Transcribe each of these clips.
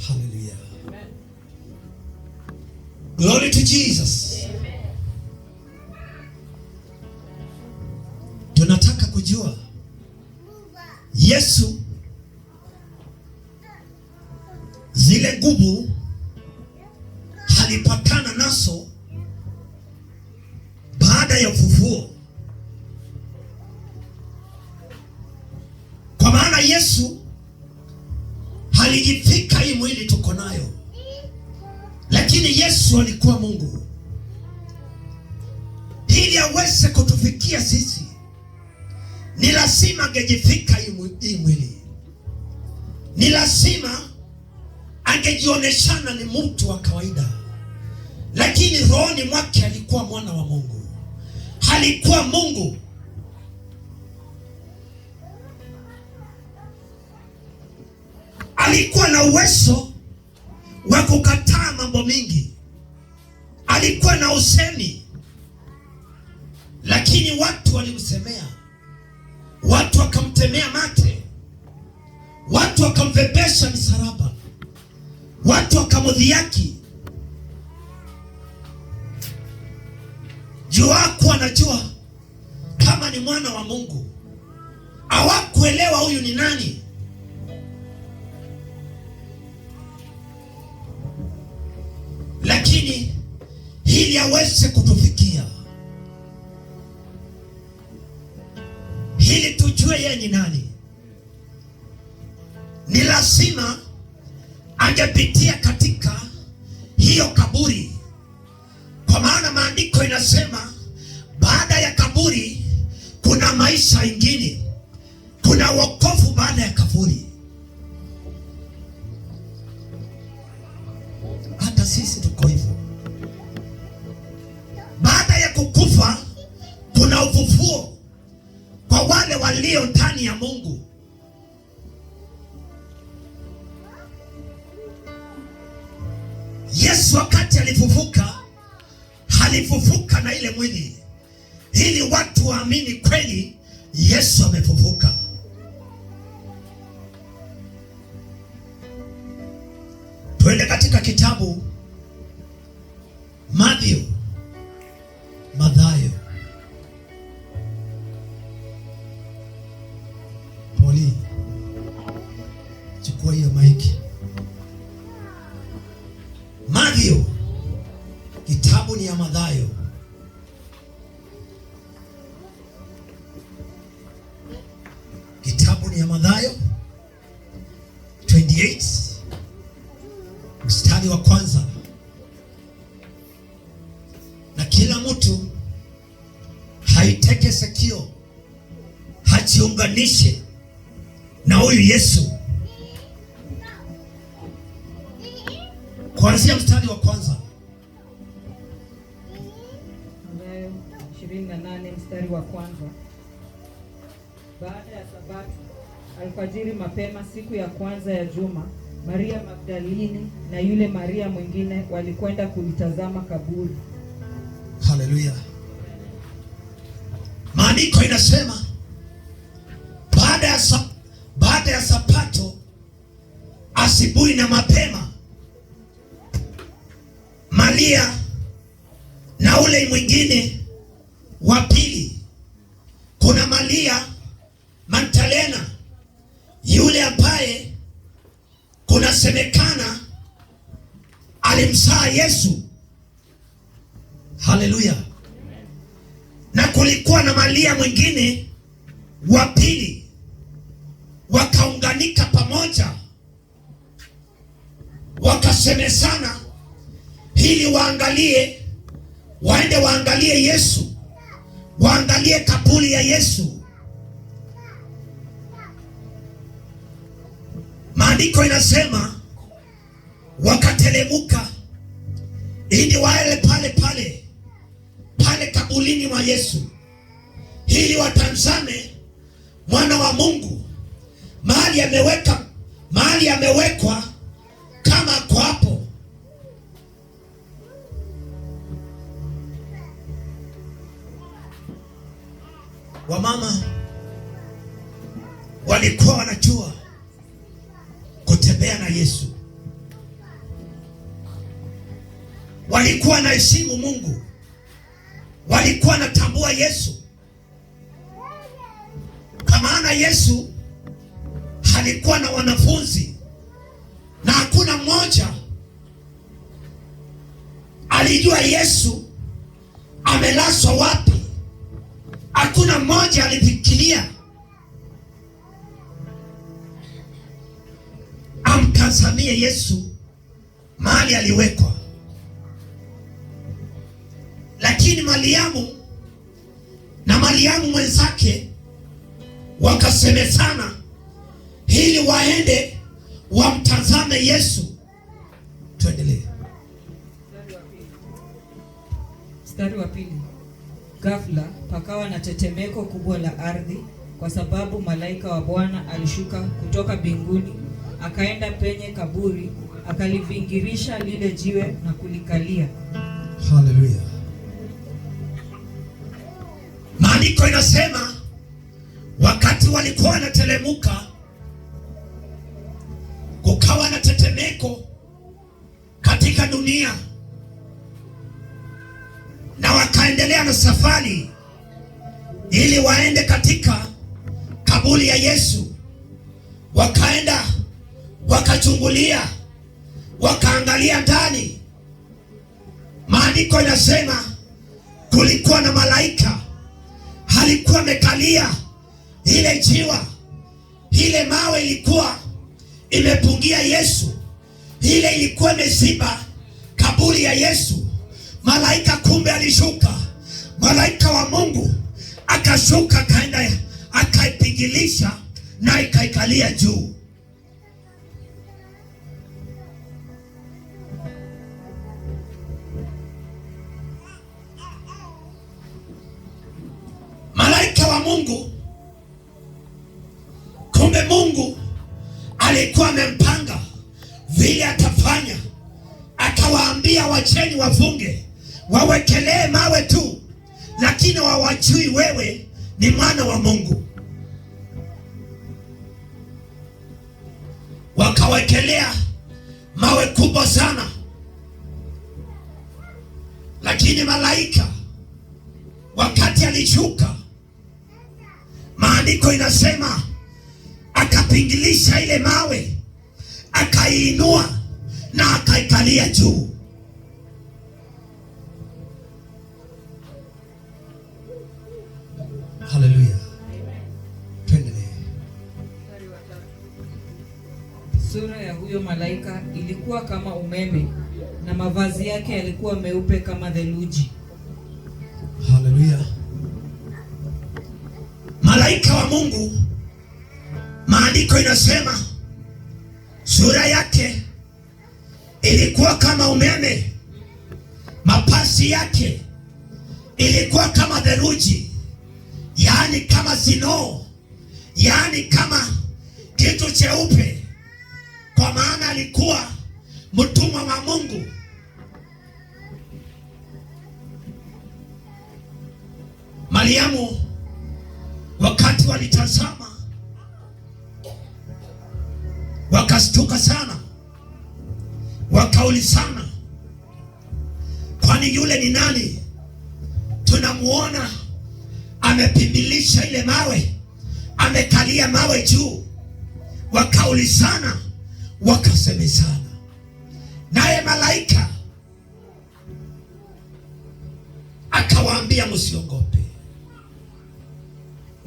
Hallelujah. Glory to Jesus. Amen. Tunataka kujua Yesu zile nguvu alipatana nazo baada ya ufufuo. Kwa maana Yesu alijifika hii mwili tuko nayo, lakini Yesu alikuwa Mungu. Ili aweze kutufikia sisi, ni lazima angejifika hii mwili. Ni lazima angejioneshana ni mtu wa kawaida, lakini rohoni mwake alikuwa mwana wa Mungu. Alikuwa Mungu. Alikuwa na uwezo wa kukataa mambo mingi. Alikuwa na usemi, lakini watu walimsemea. Watu wakamtemea mate. Watu wakamvebesha misalaba. Watu wakamudhiaki. Juu wako anajua kama ni mwana wa Mungu. Hawakuelewa huyu ni nani. Lakini ili aweze kutufikia, ili tujue yeye ni nani, ni lazima angepitia katika hiyo kaburi. Kwa maana maandiko inasema baada ya kaburi kuna maisha ingine, kuna wokovu baada ya kaburi. Hata sisi tuko hivyo. Baada ya kukufa kuna ufufuo kwa wale walio ndani ya Mungu. Yesu wakati alifufuka na ile mwili ili watu waamini kweli Yesu amefufuka. Tuende katika kitabu Mathayo. Poli, chukua hiyo maiki. Mathayo, kitabu ni ya Mathayo. Kitabu ni ya Mathayo 28 mstari wa kwanza. Na kila mtu haiteke sikio, hajiunganishe na huyu Yesu. Kuanzia mstari wa kwanza. Mathayo 28 mstari wa kwanza. Baada ya Sabato, alfajiri mapema siku ya kwanza ya juma, Maria Magdalini na yule Maria mwingine walikwenda kulitazama kaburi. Haleluya. Maandiko inasema baada ya Sabato, asubuhi na mapema, Maria na ule mwingine wa pili. Kuna Maria Magdalena, yule ambaye kunasemekana alimzaa Yesu. Haleluya. Na kulikuwa na Maria mwingine wa pili, wakaunganika pamoja, wakasemezana ili waende waangalie Yesu, waangalie kaburi ya Yesu. Maandiko inasema wakatelemuka ili waele pale kaburini mwa Yesu, ili watazame mwana wa Mungu mahali amewekwa kama kwa hapo. Wamama walikuwa wanajua kutembea na Yesu. walikuwa na heshimu Mungu, walikuwa natambua Yesu, kwa maana Yesu alikuwa na wanafunzi na hakuna mmoja alijua Yesu amelazwa wapi. Hakuna mmoja alifikiria amtazamie Yesu mahali aliwekwa. Lakini Mariamu na Mariamu mwenzake wakasemezana ili waende wamtazame Yesu. Tuendelee. Mstari wa pili. Ghafla pakawa na tetemeko kubwa la ardhi, kwa sababu malaika wa Bwana alishuka kutoka mbinguni, akaenda penye kaburi, akalivingirisha lile jiwe na kulikalia. Haleluya. Maandiko inasema wakati walikuwa wanatelemuka, kukawa na tetemeko katika dunia, na wakaendelea na safari ili waende katika kaburi ya Yesu. Wakaenda wakachungulia, wakaangalia ndani. Maandiko inasema kulikuwa na malaika alikuwa amekalia ile jiwa, ile mawe ilikuwa imepungia Yesu, ile ilikuwa imeziba kaburi ya Yesu. Malaika kumbe alishuka, malaika wa Mungu akashuka, akaenda akaipigilisha na ikaikalia juu. Malaika wa Mungu, kumbe Mungu alikuwa amempanga vile atafanya. Akawaambia wacheni wafunge, wawekelee mawe tu, lakini wawajui wewe ni mwana wa Mungu. Wakawekelea mawe kubwa sana, lakini malaika wakati alishuka, maandiko inasema akapingilisha ile mawe, akaiinua na akaikalia juu. Haleluya. Tuendelee. Sura ya huyo malaika ilikuwa kama umeme, na mavazi yake yalikuwa meupe kama theluji. Haleluya. Malaika wa Mungu, maandiko inasema sura yake ilikuwa kama umeme, mapasi yake ilikuwa kama theluji, yaani kama snow, yaani kama kitu cheupe, kwa maana alikuwa mtumwa wa Mungu. Mariamu wakati walitazama wakastuka sana, wakaulizana, kwani yule ni nani? Tunamuona amepimbilisha ile mawe, amekalia mawe juu. Wakaulizana, wakasemezana. Naye malaika akawaambia, msiogope,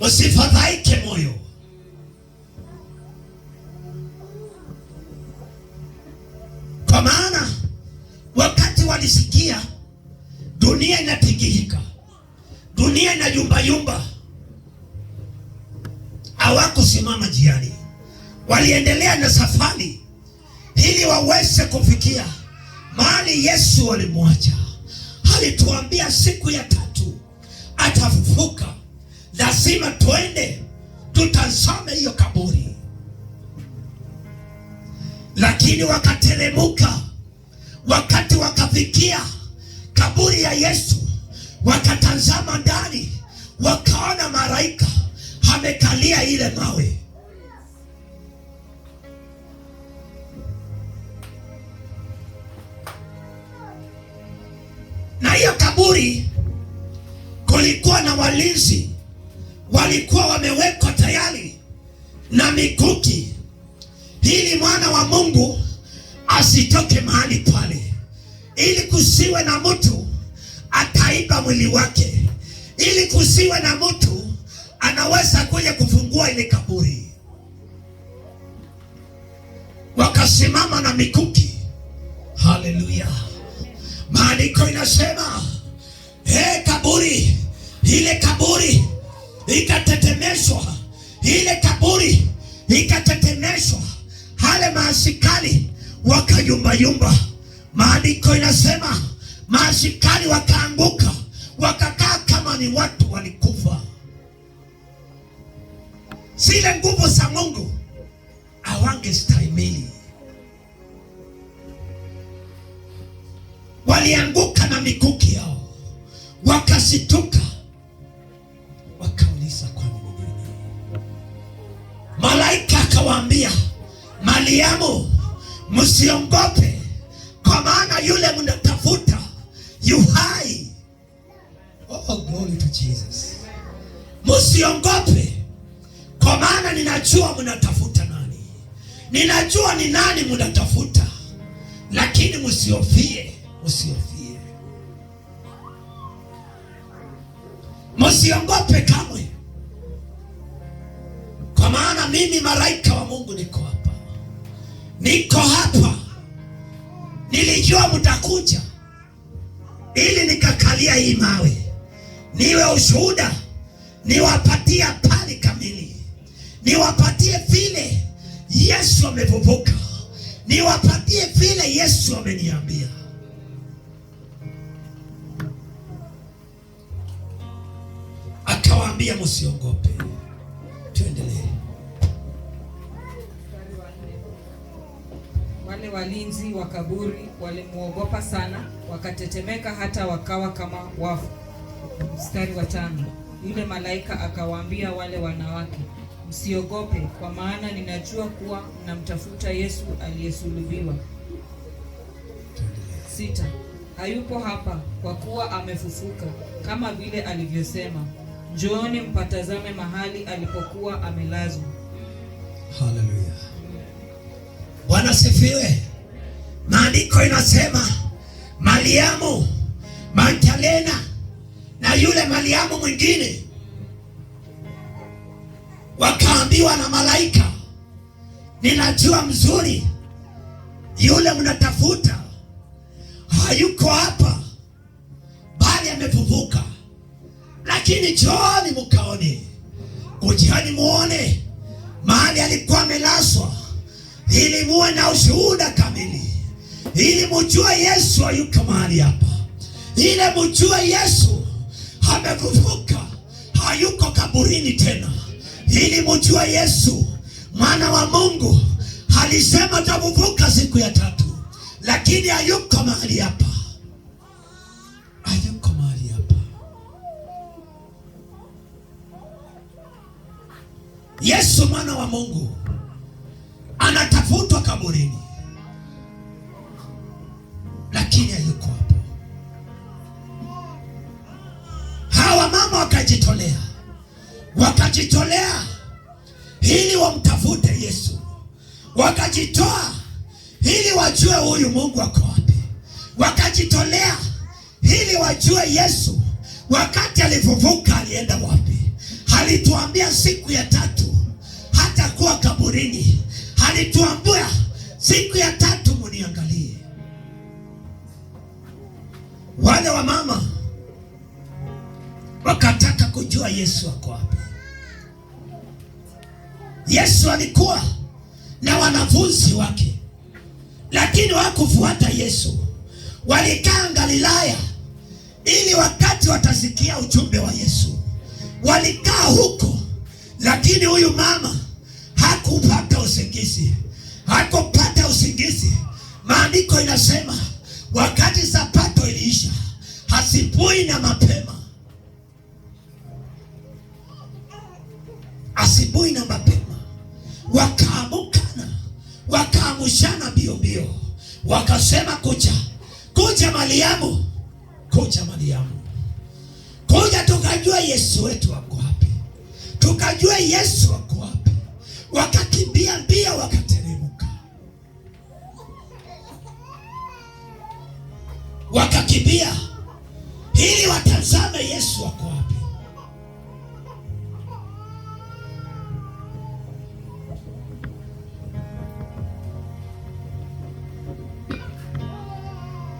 msifadhaike moyo. Kwa maana wakati walisikia dunia inatingika, dunia inayumbayumba, hawakusimama njiani, waliendelea na safari ili waweze kufikia mahali Yesu alimwacha. Alituambia siku ya tatu atafufuka, lazima tuende tutazame hiyo kaburi. Lakini wakatelemuka, wakati wakafikia kaburi ya Yesu, wakatazama ndani, wakaona malaika amekalia ile mawe. Na hiyo kaburi kulikuwa na walinzi, walikuwa wamewekwa tayari na mikuki, ili mwana wa Mungu asitoke mahali pale, ili kusiwe na mtu ataiba mwili wake, ili kusiwe na mtu anaweza kuja kufungua ile kaburi. Wakasimama na mikuki. Haleluya! Maandiko inasema kaburi, ile kaburi ikatetemeshwa, ile kaburi ikatetemeshwa, hale maaskari wakayumbayumba. Maandiko inasema maaskari wakaanguka, wakakaa kama ni watu walikufa. Zile nguvu za Mungu hawangestahimili, walianguka na mikuki yao, wakasituka, wakauliza kwa nini? Malaika akawaambia, Mariamu, msiogope, kwa maana yule mnatafuta yu hai. Oh, glory to Jesus. Msiogope, kwa maana ninajua mnatafuta nani. Ninajua ni nani mnatafuta, lakini msiofie, msiofie. Msiogope kamwe, kwa maana mimi malaika wa Mungu niko hapa. Niko hapa. Nilijua mtakuja ili nikakalia hii mawe, niwe ushuhuda, niwapatie pali kamili, niwapatie vile Yesu amevuvuka, niwapatie vile Yesu ameniambia. Akawaambia msiogope. Tuendelee. Wale walinzi wa kaburi walimuogopa sana, wakatetemeka hata wakawa kama wafu. Mstari wa 5. Yule malaika akawaambia wale wanawake, msiogope, kwa maana ninajua kuwa mnamtafuta Yesu aliyesulubiwa. 6. Hayupo hapa, kwa kuwa amefufuka kama vile alivyosema. Njooni mpatazame mahali alipokuwa amelazwa. Haleluya. Bwana sifiwe. Maandiko inasema Mariamu Magdalena na yule Mariamu mwingine wakaambiwa na malaika, ninajua mzuri yule mnatafuta hayuko hapa, bali amefufuka. Lakini njooni mkaone, kujani muone mahali alikuwa amelazwa, ili muwe na ushuhuda kamili, ili mjue Yesu hayuko mahali hapa, ili mjue Yesu amefufuka, hayuko kaburini tena, ili mjue Yesu mwana wa Mungu alisema atafufuka siku ya 3, lakini hayuko mahali hapa, hayuko mahali hapa. Yesu mwana wa Mungu anatafutwa kaburini, lakini hayuko hapo. Hawa mama wakajitolea ili wamtafute Yesu, wakajitoa ili wajue huyu Mungu ako wapi, wakajitolea ili wajue Yesu wakati alifufuka alienda wapi. Alituambia siku ya 3 hatakuwa kaburini, alituambia siku ya 3 muniangalie. Wale wa mama wakataka kujua Yesu ako wapi. Yesu alikuwa na wanafunzi wake, lakini hawakufuata Yesu. Walikaa Galilaya ili wakati watasikia ujumbe wa Yesu. Walikaa huko, lakini huyu mama hakupata usingizi. Hakupata usingizi. Maandiko inasema wakati Sabato iliisha, asubuhi na mapema, asubuhi na mapema wakaamukana, wakaamushana bio bio, wakasema kuja Mariamu, kuja Mariamu, kuja tukajua Yesu wetu wako wapi, tukajua Yesu wako wapi. Wakakimbia mbio, wakateremka, wakakimbia ili watazame Yesu wako wapi.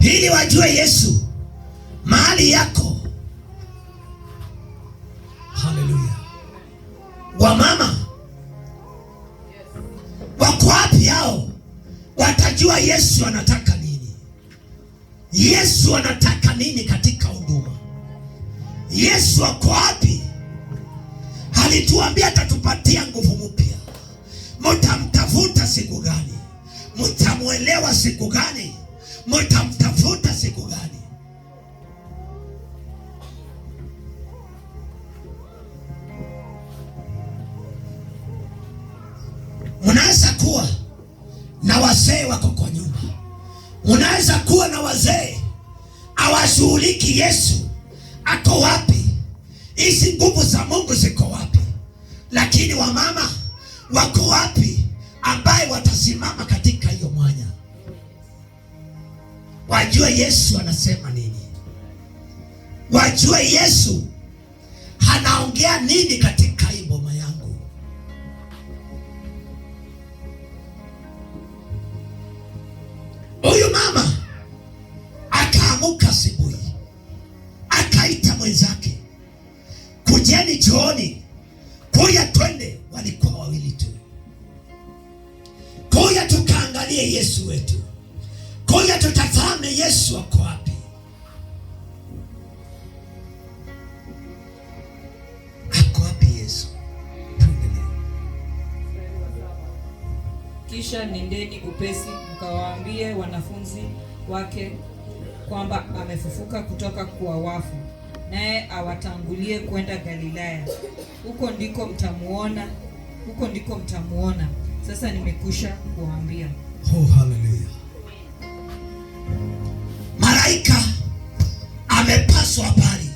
Ili wajue Yesu mahali yako. Haleluya. Wamama wako wapi hao? Watajua Yesu anataka nini. Yesu anataka nini katika huduma. Yesu wako wapi? Alituambia atatupatia nguvu mpya. Mtamtafuta siku gani? Mtamuelewa siku gani? Mtamtafuta siku gani? Unaweza kuwa na wazee wako kwa nyumba, unaweza kuwa na wazee hawashughuliki Yesu ako wapi, hizi nguvu za Mungu ziko wapi? Lakini wamama wako wapi ambaye watasimama katika hiyo mwanya, wajue Yesu anasema nini, wajue Yesu anaongea nini katika hii boma yangu. Huyu mama akaamuka asubuhi, akaita mwenzake, kujeni chooni, kuja twende. Walikuwa wawili tu. Kuja tukaangalie Yesu wetu, kuja tutazame Yesu ako wapi. Ako wapi Yesu? Kisha nendeni upesi mkawaambie wanafunzi wake kwamba amefufuka kutoka kwa wafu, naye awatangulie kwenda Galilaya. Huko ndiko mtamuona. Sasa nimekusha kuambia. Oh, haleluya. Malaika amepaswa habari.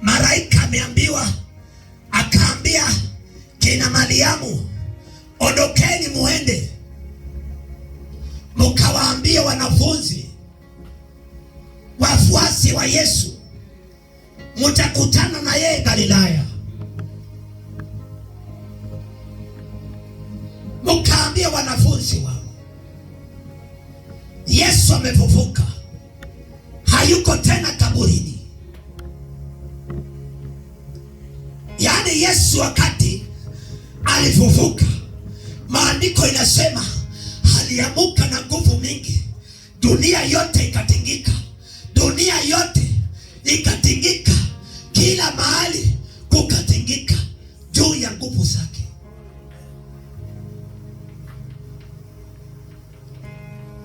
Malaika ameambiwa, akaambia kina Mariamu, ondokeni muende mkawaambie wanafunzi wafuasi wa Yesu mtakutana na yeye Galilaya. Mkaambie wanafunzi wangu Yesu amefufuka, hayuko tena kaburini. Yaani Yesu wakati alifufuka, maandiko inasema aliamuka na nguvu mingi, dunia yote ikatingika, dunia yote ikatingika, kila mahali kukatingika juu ya nguvu zake.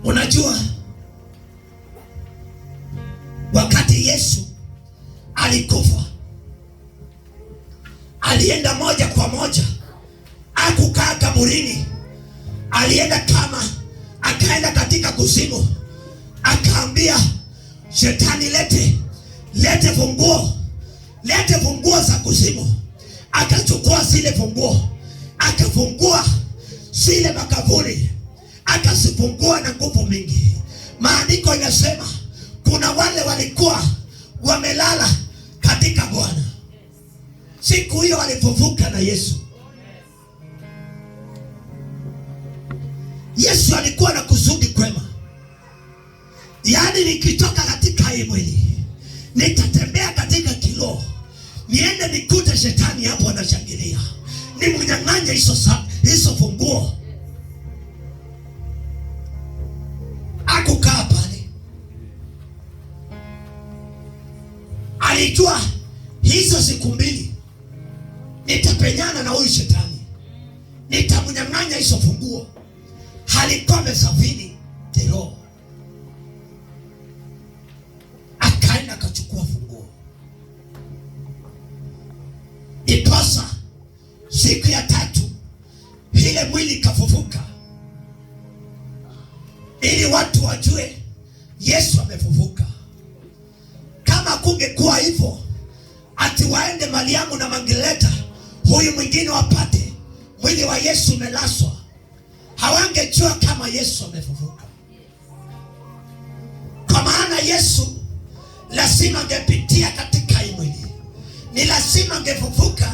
Unajua wakati Yesu alikufa, alienda moja kwa moja, akukaa kaburini, alienda kama akaenda katika kuzimu, akaambia shetani, lete funguo za kuzimu. Akachukua zile funguo, akafungua zile makaburi, akasifungua na nguvu mingi. Maandiko inasema kuna wale walikuwa wamelala katika Bwana, siku hiyo walifufuka na Yesu. Yesu alikuwa na kusudi kwema, yaani nikitoka katika hii mwili nitatembea katika kiroho, niende nikute shetani hapo anashangilia, nimnyang'anye hizo funguo. Akukaa pale, alijua hizo siku mbili nitapenyana na huyu shetani, nitamnyang'anya hizo funguo. Alikuwa amesafiri kiroho, akaenda akachukua funguo. Iposa siku ya tatu ile mwili kafufuka, ili watu wajue Yesu amefufuka. hakungekuwa hivyo ati waende Mariamu na Magdalena huyu mwingine wapate mwili wa Yesu umelaswa, hawangejua kama Yesu amefufuka. Kwa maana Yesu lazima angepitia katika hii mwili, ni lazima angefufuka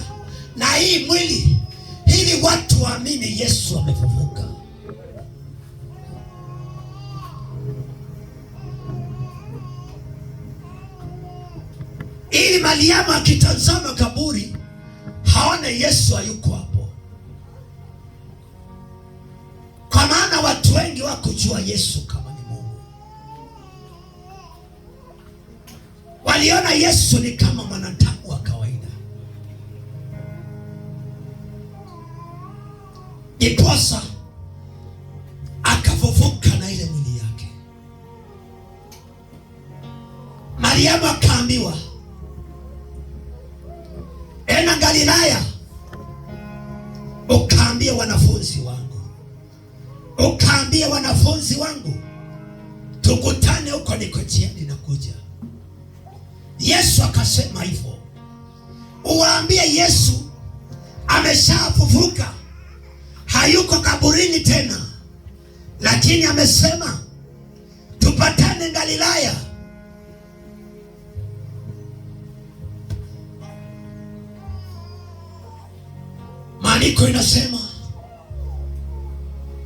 na hii mwili ili watu waamini Yesu amefufuka. Ili Mariamu akitazama kaburi haone Yesu hayuko hapo. Kwa maana watu wengi wakujua Yesu kama ni Mungu. Waliona Yesu ni kama mwanadamu wa kawaida. Ndiposa akafufuka na ile mwili yake. Mariamu akaambiwa, ena Galilaya ukaambie wanafunzi wangu, ukaambie wanafunzi wangu tukutane huko, niko njiani nakuja. Yesu akasema hivyo, uwaambie Yesu ameshafufuka, hayuko kaburini tena, lakini amesema tupatane Galilaya. Maandiko inasema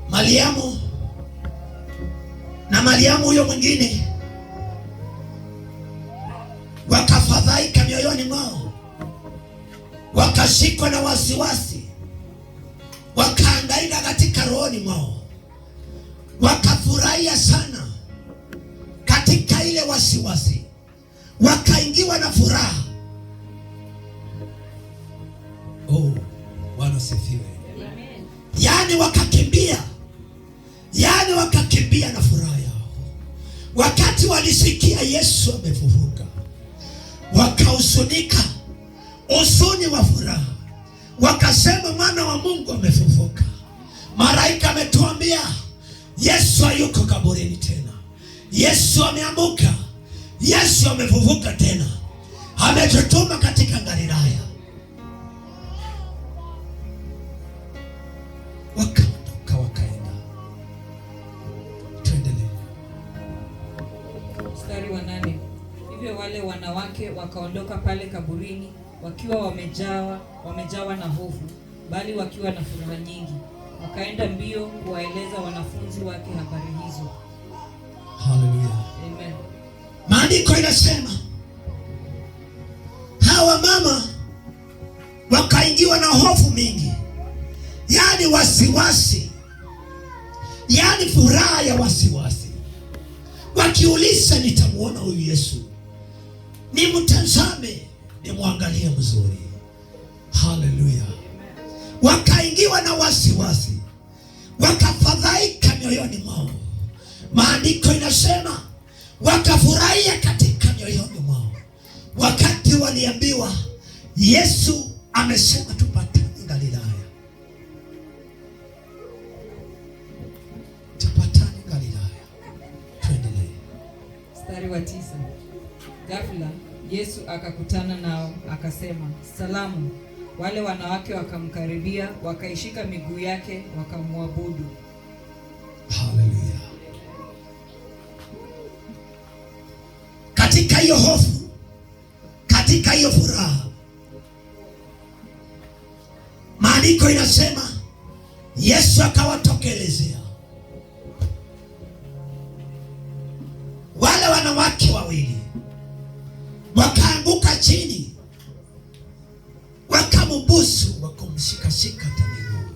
Mariamu na Mariamu huyo mwingine wakafadhaika mioyoni mwao, wakashikwa na wasiwasi, wakahangaika katika rohoni mwao, wakafurahia sana katika ile wasiwasi, wakaingiwa na furaha. Oh, Bwana sifiwe. Yaani wakakimbia na furaha yao wakati walisikia Yesu amefufuka, wakahuzunika huzuni wa furaha, wakasema mwana wa Mungu amefufuka. Malaika ametuambia Yesu hayuko kaburini tena, Yesu ameamka, Yesu amefufuka tena, ametutuma katika Galilaya. Wakaondoka wakaenda. Tuendelee. Mstari wa 8. Hivyo wale wanawake wakaondoka pale kaburini wakiwa wamejawa na hofu, bali wakiwa na furaha nyingi. Wakaenda mbio kuwaeleza wanafunzi wake habari hizo. Haleluya. Amen. Maandiko inasema hawa mama wakaingiwa na hofu mingi, yaani wasiwasi, yaani furaha ya wasiwasi, wakiuliza nitamuona huyu Yesu, nimtazame, nimwangalie mzuri. Haleluya. Wakaingiwa na wasiwasi, wakafadhaika mioyoni mwao. Maandiko inasema wakafurahia katika mioyoni mwao wakati waliambiwa Yesu amesema tupatane Galilaya. Tupatane Galilaya. Tuendelee. Mstari wa 9. Ghafla Yesu akakutana nao akasema, salamu. Wale wanawake wakamkaribia, wakaishika miguu yake, wakamwabudu. Haleluya. Katika hiyo hofu, katika hiyo furaha, maandiko inasema Yesu akawatokelezea wale wanawake wawili, wakaanguka chini, wakamubusu, wakamshikashika miguu.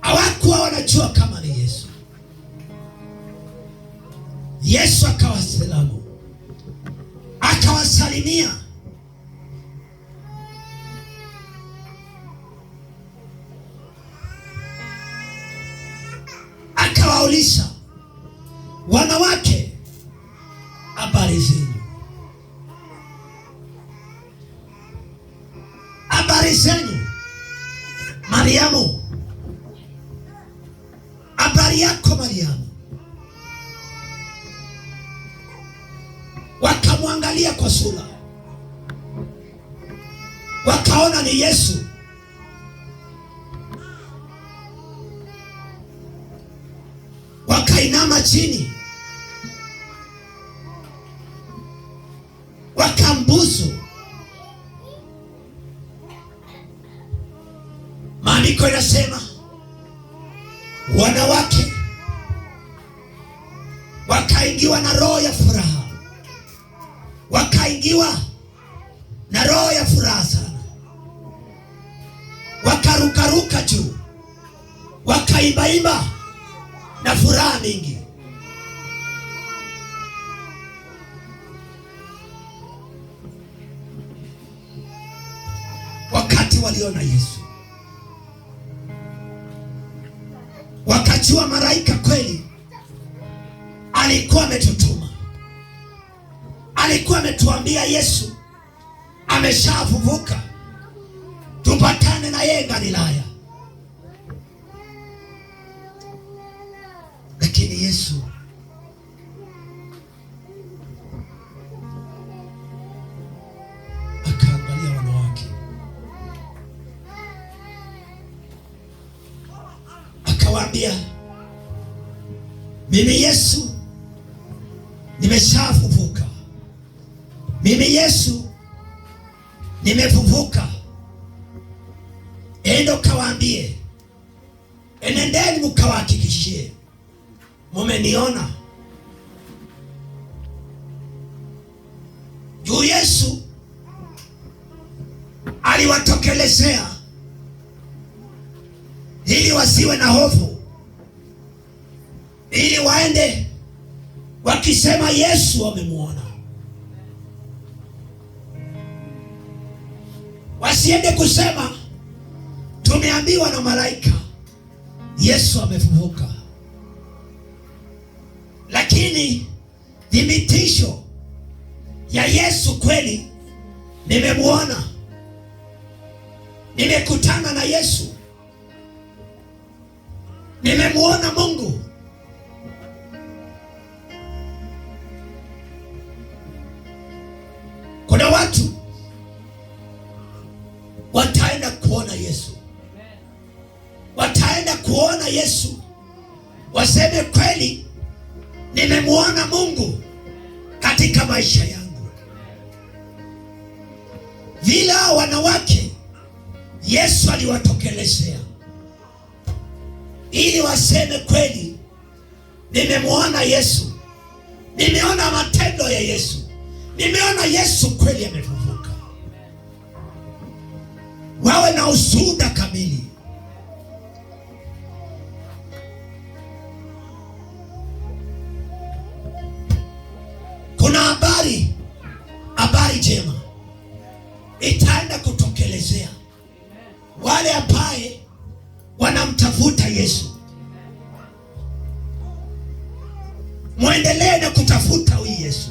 Hawakuwa wanajua kama ni Yesu. Yesu akawasalamu, akawasalimia, akawauliza, wanawake, habari zenu? Habari zenu? Mariamu, habari yako Mariamu? wakamwangalia kwa sura, wakaona ni Yesu. Wakainama chini, wakambusu. Maandiko yanasema wanawake wakaingiwa na roho ya furaha, wakaingiwa na roho ya furaha sana, wakarukaruka juu, wakaimbaimba na furaha mingi. Wakati waliona Yesu, wakajua malaika kweli alikuwa ametutuma, alikuwa ametuambia Yesu ameshafufuka, tupatane na yeye Galilaya. Lakini Yesu akaangalia wanawake, akawaambia, mimi Yesu nimeshafufuka, mimi Yesu nimefufuka. Endo kawaambie, enendeni mkawahakikishie mumeniona. Juu Yesu aliwatokelezea ili wasiwe na hofu, ili waende wakisema Yesu wamemuona. Wasiende kusema tumeambiwa na malaika Yesu amefufuka. Lakini thibitisho ya Yesu kweli, nimemuona, nimekutana na Yesu, nimemuona Mungu. Kuna watu wataenda kuona Yesu, wataenda kuona Yesu, waseme kweli nimemuona Mungu katika maisha yangu. Vile wanawake Yesu aliwatokelezea ili waseme kweli nimemuona Yesu, nimeona matendo ya Yesu, nimeona Yesu kweli amefufuka. Wawe na ushuhuda kamili. Kuna habari njema itaenda kutokelezea wale ambaye wanamtafuta Yesu. Muendelee na kutafuta huyu Yesu,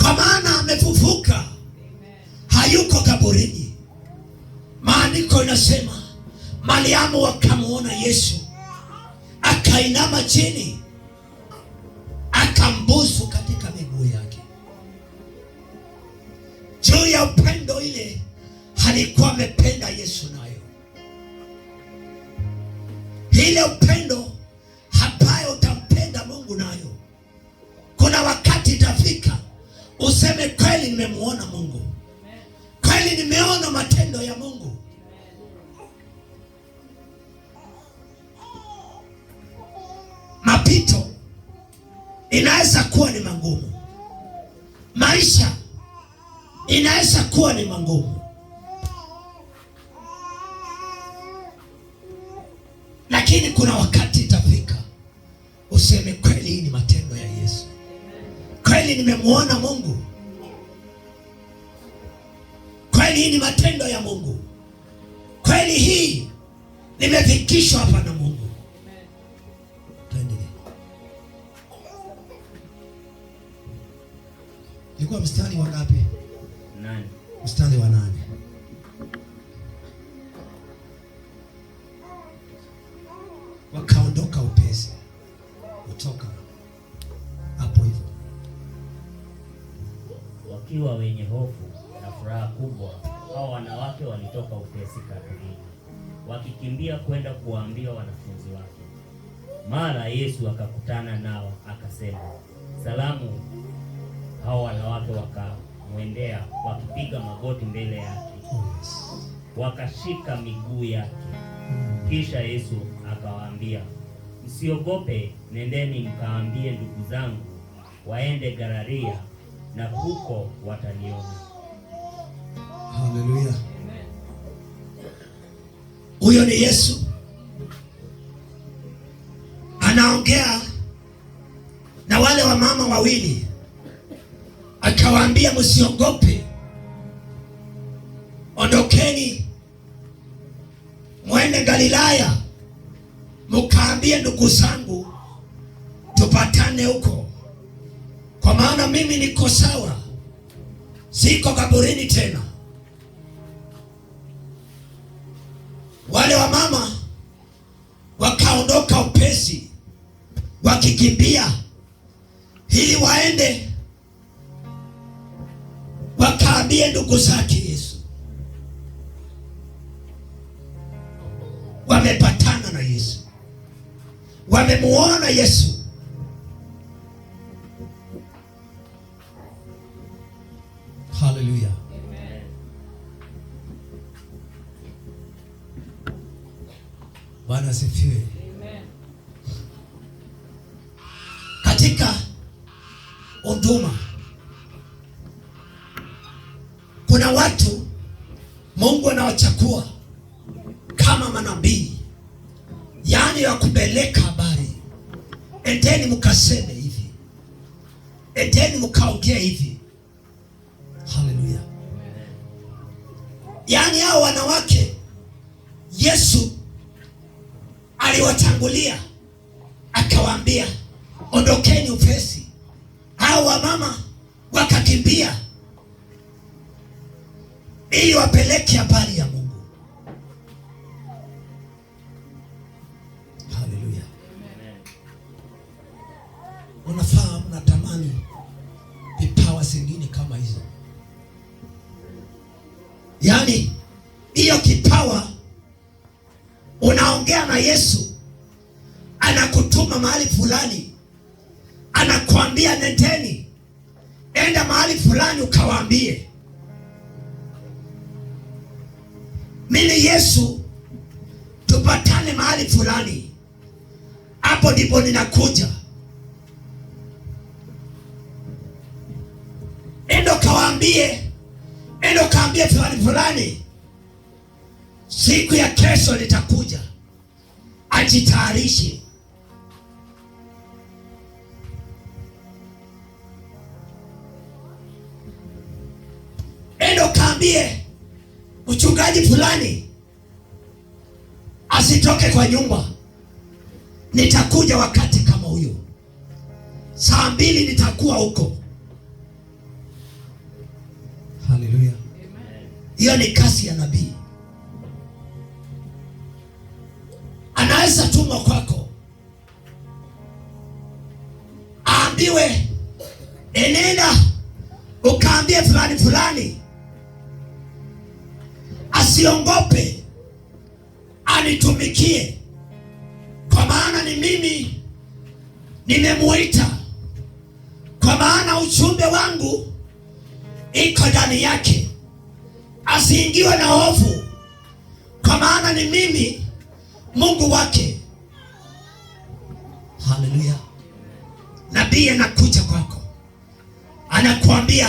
kwa maana amefufuka, hayuko kaburini. Maandiko inasema Mariamu wakamuona Yesu, akainama chini, akambusu katika miguu yake. Juu ya upendo ile alikuwa amependa Yesu nayo, ile upendo ambayo utampenda Mungu nayo. Kuna wakati itafika useme kweli nimemuona Mungu, kweli nimeona matendo ya Mungu. Mapito inaweza kuwa ni magumu, maisha inaweza kuwa ni magumu, lakini kuna wakati itafika useme kweli hii ni matendo ya Yesu, kweli nimemuona Mungu, kweli hii ni matendo ya Mungu, kweli hii nimefikishwa hapa na Mungu. Ilikuwa mstari wa ngapi? 8. Mstari wa 8. Wakaondoka upesi kutoka hapo hivyo, Wakiwa wenye hofu na furaha kubwa, hao wanawake walitoka upesi kaburini, wakikimbia kwenda kuwaambia wanafunzi wake. Mara Yesu akakutana nao akasema, "Salamu." Hao wanawake wakamwendea wakipiga magoti mbele yake, wakashika miguu yake. Kisha Yesu akawaambia, "Msiogope, nendeni mkaambie ndugu zangu waende Galaria, na huko wataniona." Haleluya. Huyo ni Yesu anaongea na wale wamama wawili, akawaambia msiogope, ondokeni mwende Galilaya, mkaambie ndugu zangu tupatane huko, kwa maana mimi niko sawa, siko kaburini tena. Wale wamama wakaondoka upesi wakikimbia ili waende wakaambie ndugu zake Yesu. Wamepatana na Yesu, wamemuona Yesu. Haleluya. Bwana asifiwe. Katika huduma kuna watu Mungu anawachagua kama manabii, yaani ya kupeleka habari. Endeni mkaseme hivi, endeni mkaongea hivi. Haleluya. Yaani hao wanawake Yesu aliwatangulia akawaambia ondokeni upesi. Hao wamama wakakimbia ili wapeleke habari ya Mungu. Haleluya. Unafaa unatamani vipawa zingine kama hizo, yaani hiyo kipawa unaongea na Yesu, anakutuma mahali fulani, anakuambia nendeni, enda mahali fulani ukawaambie mimi Yesu tupatane mahali fulani, hapo ndipo ninakuja. Enda kaambie fulani fulani, siku ya kesho nitakuja, ajitayarishe. Enda kaambie mchungaji fulani asitoke kwa nyumba, nitakuja wakati kama huyo, saa 2 nitakuwa huko. Haleluya. Hiyo ni kazi ya nabii. Anaweza tuma kwako, aambiwe enenda ukaambie fulani fulani asiongope, anitumikie, kwa maana ni mimi nimemuita, kwa maana ujumbe wangu iko ndani yake. Asiingiwe na hofu, kwa maana ni mimi Mungu wake. Haleluya. Nabii anakuja kwako, anakuambia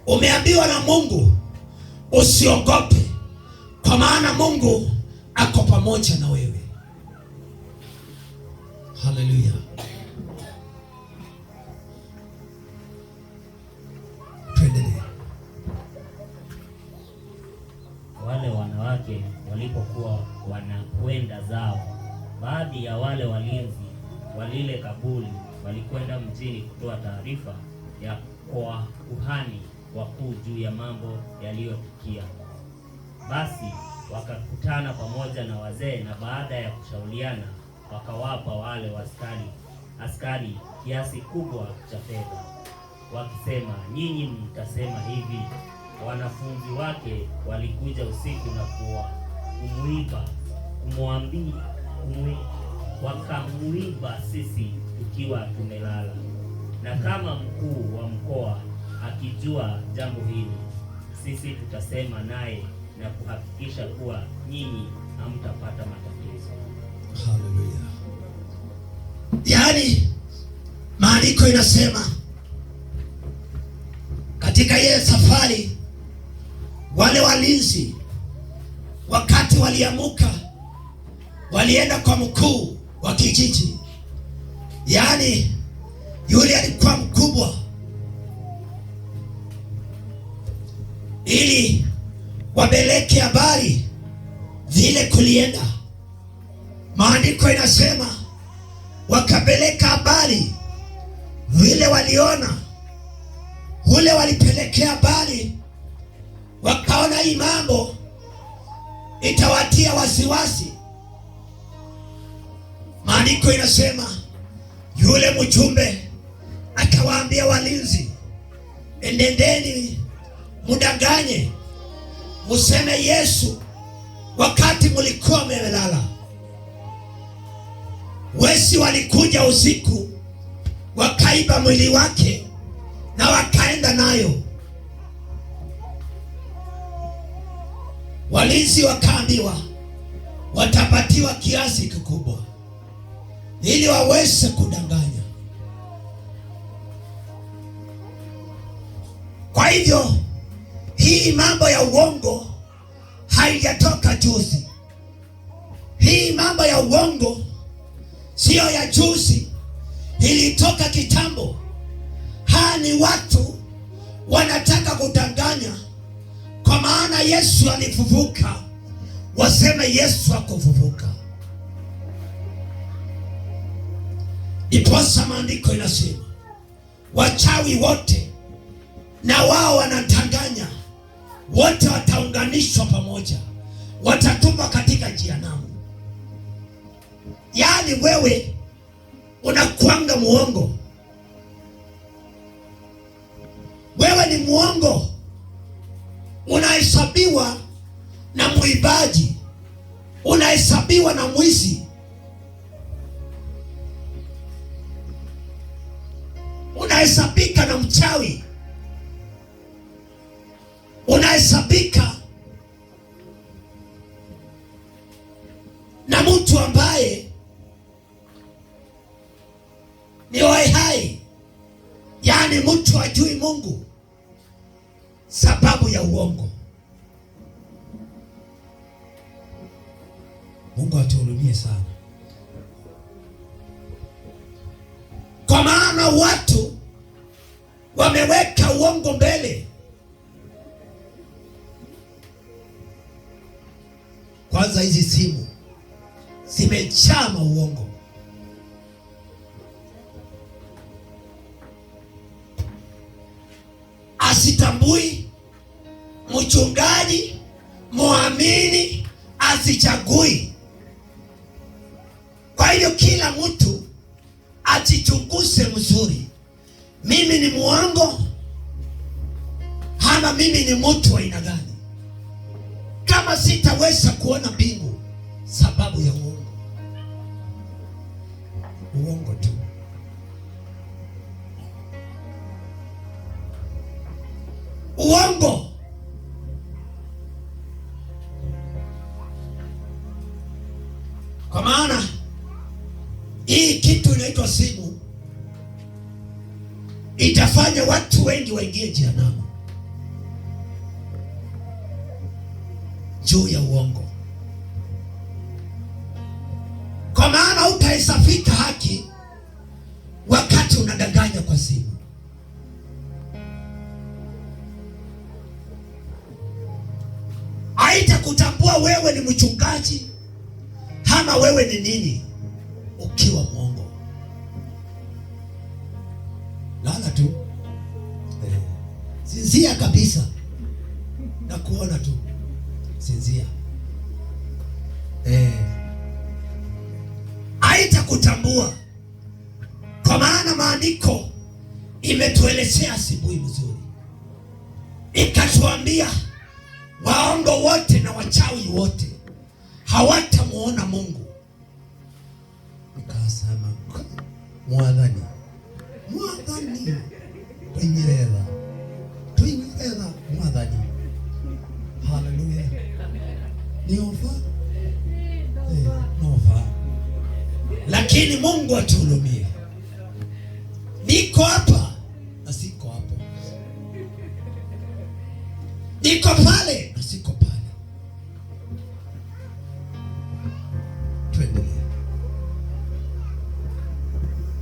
umeambiwa na Mungu usiogope, kwa maana Mungu ako pamoja na wewe. Haleluya. Tuendelee. Wale wanawake walipokuwa wanakwenda zao, baadhi ya wale walinzi wa lile kaburi walikwenda mjini kutoa taarifa ya kwa kuhani wakuu juu ya mambo yaliyotukia. Basi wakakutana pamoja na wazee, na baada ya kushauriana wakawapa wale askari kiasi kubwa cha fedha, wakisema, nyinyi mtasema hivi, wanafunzi wake walikuja usiku na kumuiba, wakamuiba sisi tukiwa tumelala. Na kama mkuu wa mkoa akijua jambo hili, sisi tutasema naye na kuhakikisha kuwa nyinyi hamtapata matatizo. Haleluya. Yaani maandiko inasema katika ile safari wale walinzi wakati waliamuka walienda kwa mkuu wa kijiji, yaani yule alikuwa mkubwa, ili wapeleke habari vile kulienda. Maandiko inasema wakapeleka habari vile waliona. Ule walipelekea habari, wakaona hii mambo itawatia wasiwasi. Maandiko inasema yule mjumbe akawaambia walinzi, endendeni mudanganye, museme Yesu wakati mulikuwa mmelala. Wezi walikuja usiku wakaiba mwili wake na wakaenda nayo. Walinzi wakaambiwa watapatiwa kiasi kikubwa ili waweze kudanganya. Kwa hivyo hii mambo ya uongo haijatoka juzi. Hii mambo ya uongo sio ya juzi, ilitoka kitambo. Ni watu wanataka kudanganya, kwa maana Yesu alifufuka, waseme Yesu hakufufuka. Iposa maandiko inasema wachawi wote na wao wanadanganya, wote wataunganishwa pamoja, watatupwa katika jehanamu. Yaani wewe unakuanga muongo, wewe ni muongo, unahesabiwa na muibaji, unahesabiwa na mwizi, unahesabika na mchawi, unahesabika na mtu ambaye ni hai, yaani mtu hajui Mungu, sababu ya uongo. Mungu atuhurumie sana, kwa maana watu wameweka uongo mbele. Kwanza hizi simu zimejaa uongo. Asitambui mchungaji, muamini, asichagui. Kwa hiyo kila mtu ajichunguze mzuri, mimi ni muongo ama mimi ni mtu wa aina gani? Kama sitaweza kuona mbingu sababu ya uongo, uongo tu. Uongo. Kwa maana hii kitu inaitwa simu itafanya watu wengi waingie jehanamu juu ya uongo. Kwa maana utahesabika haki wakati unadanganya kwa simu. Haitakutambua wewe ni mchungaji ama wewe ni nini ukiwa mwongo. Lala tu, sinzia kabisa na kuona tu, sinzia. Haitakutambua, kwa maana maandiko imetuelezea asubuhi mzuri, ikatuambia waongo wote na wachawi wote hawatamuona Mungu. Nikasema mwadhani tuinyerera mwadhani. Haleluya. Niofa nova, lakini Mungu atuhurumie. Niko hapa na siko hapo, niko pale na siko pale. Tuendelee.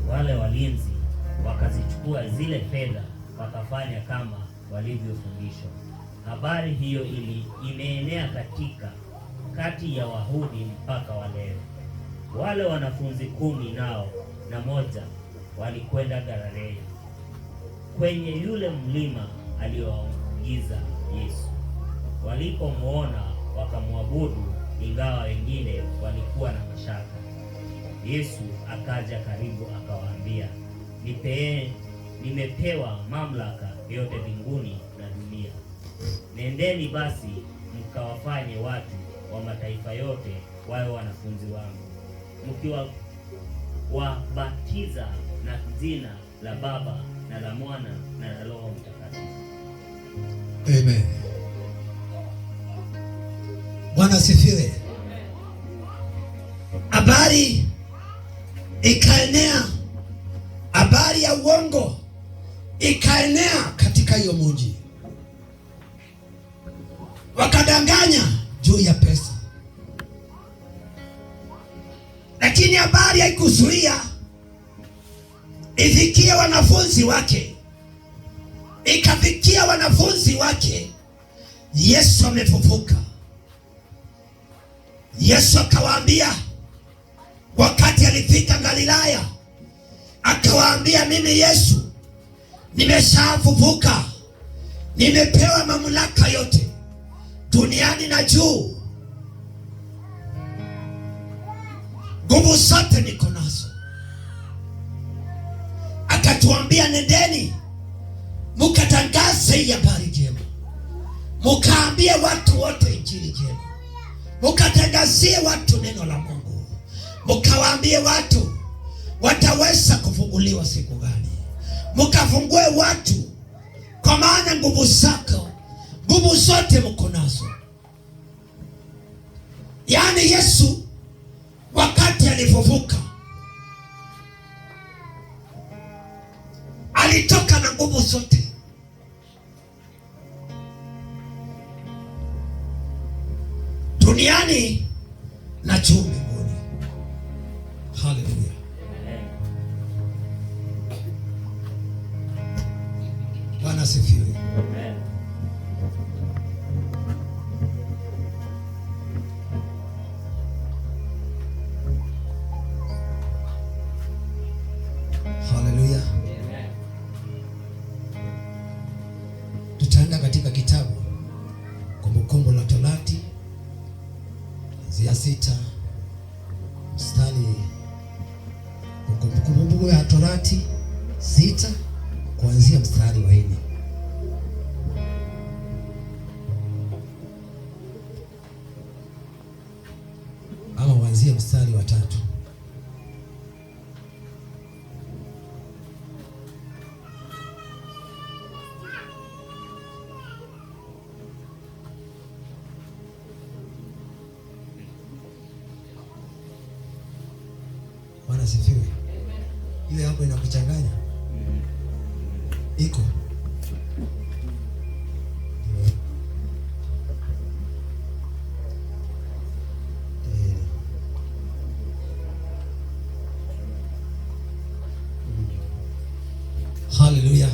Wale walinzi wakazichukua zile fedha wakafanya kama walivyofundishwa. Habari hiyo imeenea kati ya Wayahudi mpaka wa leo. Wale wanafunzi 11 walikwenda Galilaya kwenye yule mlima alioagiza Yesu. Walipomwona wakamwabudu, ingawa wengine walikuwa na mashaka. Yesu akaja karibu akawaambia, nimepewa mamlaka yote mbinguni na dunia. Nendeni basi mkawafanye watu wa mataifa yote wawe wanafunzi wangu, mkiwabatiza na jina la Baba na la Mwana na la Roho Mtakatifu. Amen. Bwana asifiwe. Habari ikaenea, habari ya uongo ikaenea katika hiyo mji. Wakadanganya juu ya pesa, lakini habari haikuzuia ifikie wanafunzi wake. Ikafikia wanafunzi wake, Yesu amefufuka. Yesu akawaambia wakati alifika Galilaya, akawaambia, mimi Yesu nimeshafufuka, nimepewa mamlaka yote duniani na juu, nguvu zote niko nazo. Akatuambia, nendeni mukatangaze hii habari njema, mukaambie watu wote injili njema, mukatangazie watu neno la Mungu, mukawaambie watu wataweza kufunguliwa siku gani, mukafungue watu, kwa maana nguvu zako, nguvu zote mko nazo. Yaani Yesu wakati alifufuka alitoka na nguvu zote. Duniani na juu mbinguni. Haleluya. Bwana asifiwe. Haleluya. Tutaenda katika kitabu Kumbukumbu la Torati ya 6 mstari, Kumbukumbu ya Torati 6 kuanzia mstari wa 4. Ama kuanzia mstari wa 3. Bwana sifiwe. Ile hapo inakuchanganya. Iko. Haleluya.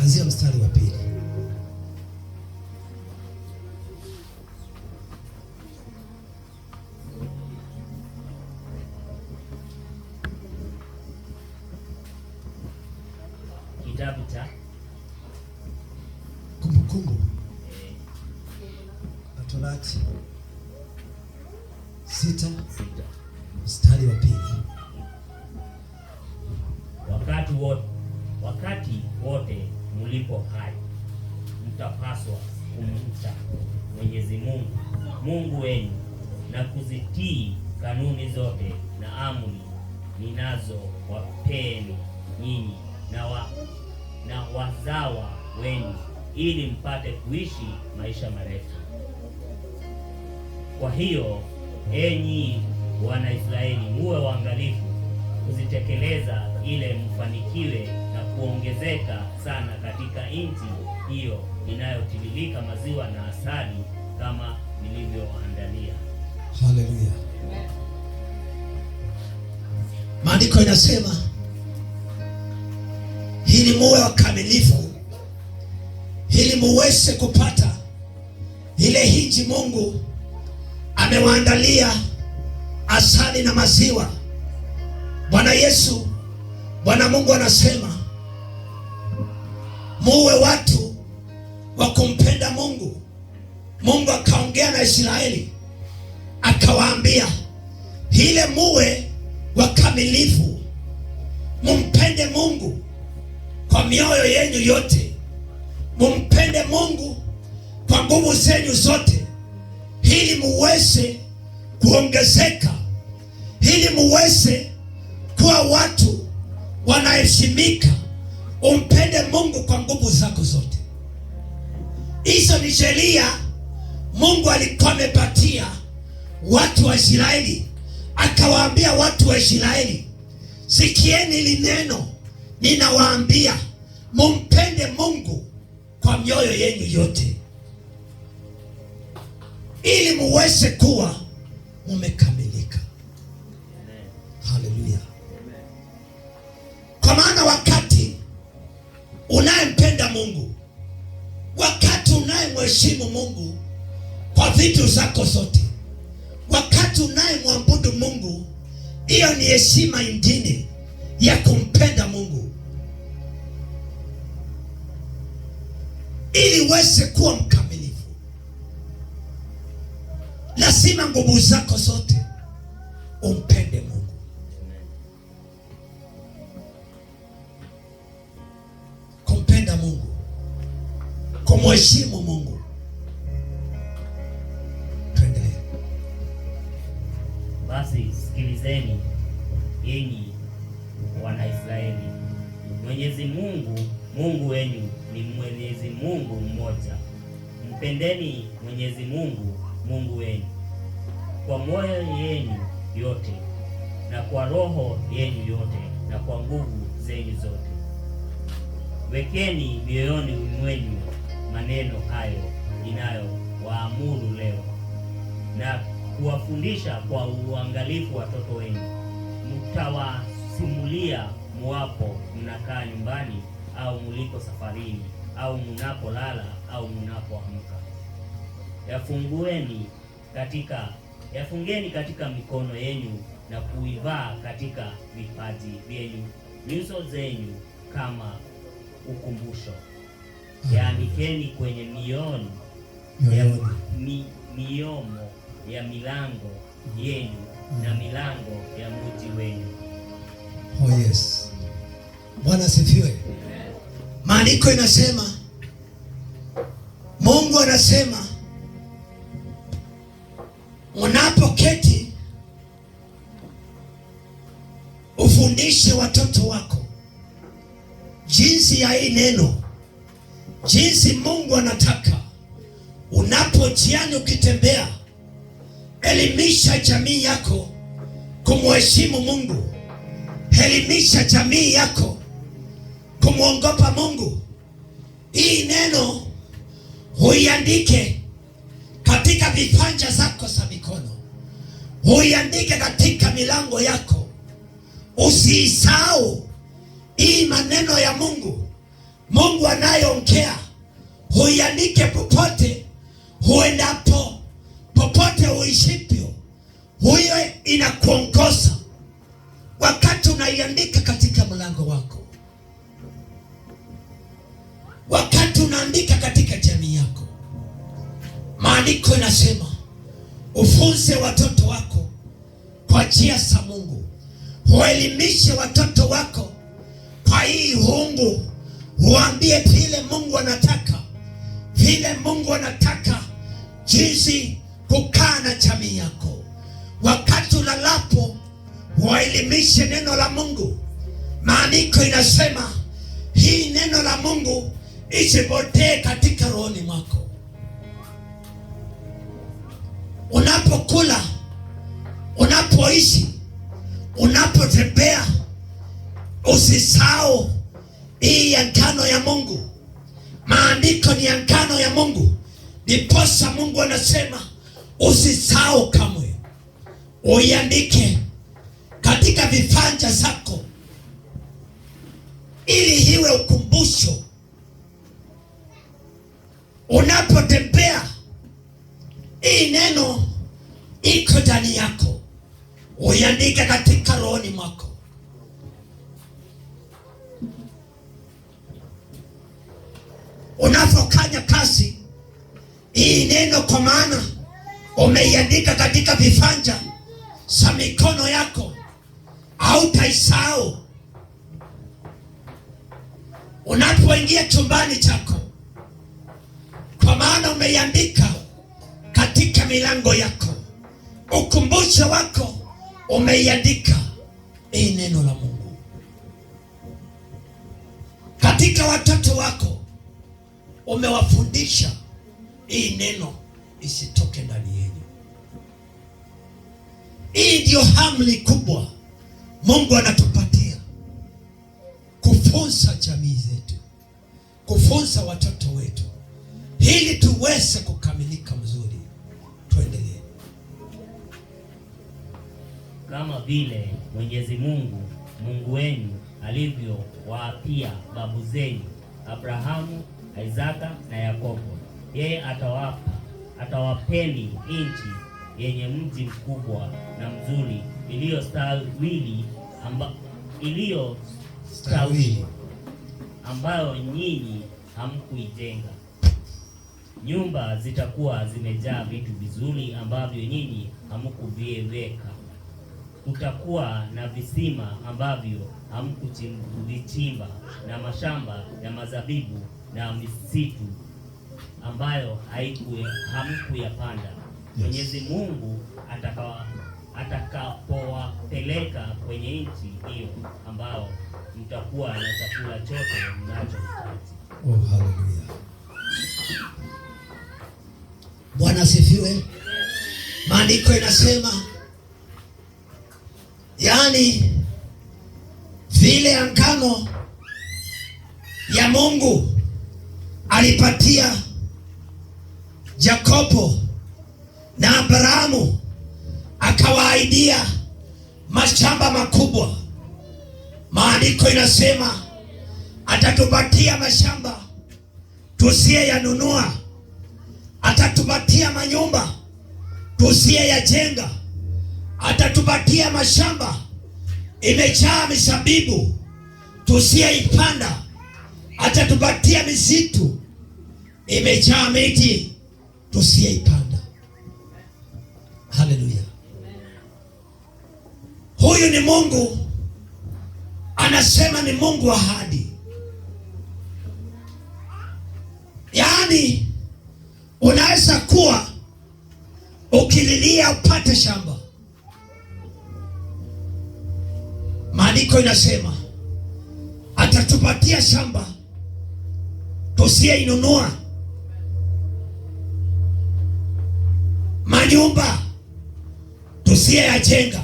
Anzia mstari wa 2. Kitabu cha Kumbukumbu la Torati 6 mstari wa 2. Wakati wote mlipo hai mtapaswa kumcha Mwenyezi Mungu Mungu wenu na kuzitii kanuni zote na amri ninazowapeni nyinyi na wazawa wenu, ili mpate kuishi maisha marefu. Kwa hiyo enyi Wanaisraeli, muwe waangalifu kuzitekeleza, ile mfanikiwe na kuongezeka sana katika nchi hiyo inayotiririka maziwa na asali, kama nilivyowaandalia. Haleluya. Maandiko inasema ili muwe wakamilifu, ili muweze kupata ile nchi Mungu amewaandalia, asali na maziwa. Bwana Mungu anasema muwe watu wa kumpenda Mungu. Mungu akaongea na Israeli akawaambia, ile muwe wakamilifu, mumpende Mungu kwa mioyo yenu yote, mumpende Mungu kwa nguvu zenu zote, ili muweze kuongezeka, ili muweze kuwa watu wanaheshimika. Umpende Mungu kwa nguvu zako zote. Hizo ni sheria Mungu alikuwa amepatia watu wa Israeli, akawaambia watu wa Israeli, sikieni hili neno ninawaambia, mumpende Mungu kwa mioyo yenu yote, ili muweze kuwa mumekamilika. Haleluya. Kwa maana wakati unayempenda Mungu, wakati unayemheshimu Mungu kwa vitu zako zote, wakati unayemwabudu Mungu, hiyo ni heshima ingine ya kumpenda Mungu. Ili uweze kuwa mkamilifu, lazima nguvu zako zote umpende Mungu. Kumpenda Mungu, kumheshimu Mungu. Tuendelee. Basi sikilizeni enyi Wanaisraeli, Mwenyezi Mungu Mungu wenu ni Mwenyezi Mungu mmoja. Mpendeni Mwenyezi Mungu Mungu wenu kwa moyo yenu yote na kwa roho yenu yote na kwa nguvu zenu zote. Wekeni mioyoni mwenu maneno hayo ninayowaamuru leo, na kuwafundisha kwa uangalifu watoto wenu. Mtawasimulia muwapo mnakaa nyumbani, au muliko safarini, au mnapolala, au mnapoamka. Yafungeni katika mikono yenu na kuivaa katika vipaji vyenu, nyuso zenu kama ukumbusho. Yaandikeni kwenye miomo ya milango yenu na milango ya mji wenu. Oh yes. Bwana asifiwe. Maandiko inasema, Mungu anasema, unapoketi ufundishe watoto wako jinsi ya hii neno, jinsi Mungu anataka. Unapojiani ukitembea, elimisha jamii yako kumheshimu Mungu, elimisha jamii yako kumwogopa Mungu. Hii neno huiandike katika vipanja zako za mikono, huiandike katika milango yako. Usisahau hii maneno ya Mungu. Mungu anayeongea huiandike popote huendapo, popote uishipyo, huyo inakuongoza. Wakati unaiandika katika mlango wako, wakati unaandika katika jamii yako, maandiko inasema ufunze watoto wako njia za Mungu, uelimishe watoto wako kwa hii hungu, uambie vile Mungu anataka, vile Mungu anataka, jinsi kukaa na jamii yako. Wakati ulalapo, waelimishe neno la Mungu. Maandiko inasema hii neno la Mungu isipotee katika rohoni mwako. Unapokula, unapoishi, unapotembea, usisahau hii agano ya Mungu. Maandiko ni agano ya Mungu, ndiposa Mungu anasema usisahau kamwe, uiandike katika vifanja zako, ili iwe ukumbusho. Unapotembea, hii neno iko ndani yako, uiandike katika rohoni mwako. Unapofanya kazi, hii neno kwa maana umeiandika katika vifanja za mikono yako, hautaisahau. Unapoingia chumbani chako, kwa maana umeiandika katika milango yako, ukumbusho wako umeiandika hii neno la Mungu. Katika watoto wako umewafundisha hii neno isitoke ndani yenu. Hii ndio amri kubwa Mungu anatupatia, kufunza jamii zetu, kufunza watoto wetu, ili tuweze kukamilika mzuri. Tuendelee. Kama vile Mwenyezi Mungu, Mungu wenu alivyowaapia babu zenu Abrahamu, Isaka na Yakobo, yeye atawapeni nchi yenye mji mkubwa na mzuri, iliyostawili, ambayo nyinyi hamkuijenga. Nyumba zitakuwa zimejaa vitu vizuri ambavyo nyinyi hamkuviweka. Kutakuwa na visima ambavyo hamkuvichimba, na mashamba ya mazabibu na misitu ambayo hamkuyapanda. Mwenyezi Mungu atakapowapeleka kwenye nchi hiyo ambao mtakuwa na chakula chote mnachohitaji. Oh, haleluya. Bwana asifiwe. Maandiko inasema, yaani vile agano ya Mungu alipatia Yakobo na Abrahamu, akawaahidia mashamba makubwa. Maandiko inasema atatupatia mashamba tusiyeyanunua, atatupatia manyumba tusiyeyajenga, atatupatia mashamba imejaa mizabibu tusiyeipanda, atatupatia misitu imejaa miti tusiyeipanda. Haleluya. Huyu ni Mungu, anasema ni Mungu wa ahadi. Yaani unaweza kuwa ukililia upate shamba. Maandiko inasema atatupatia shamba tusiyeinunua, manyumba tusiyeyajenga,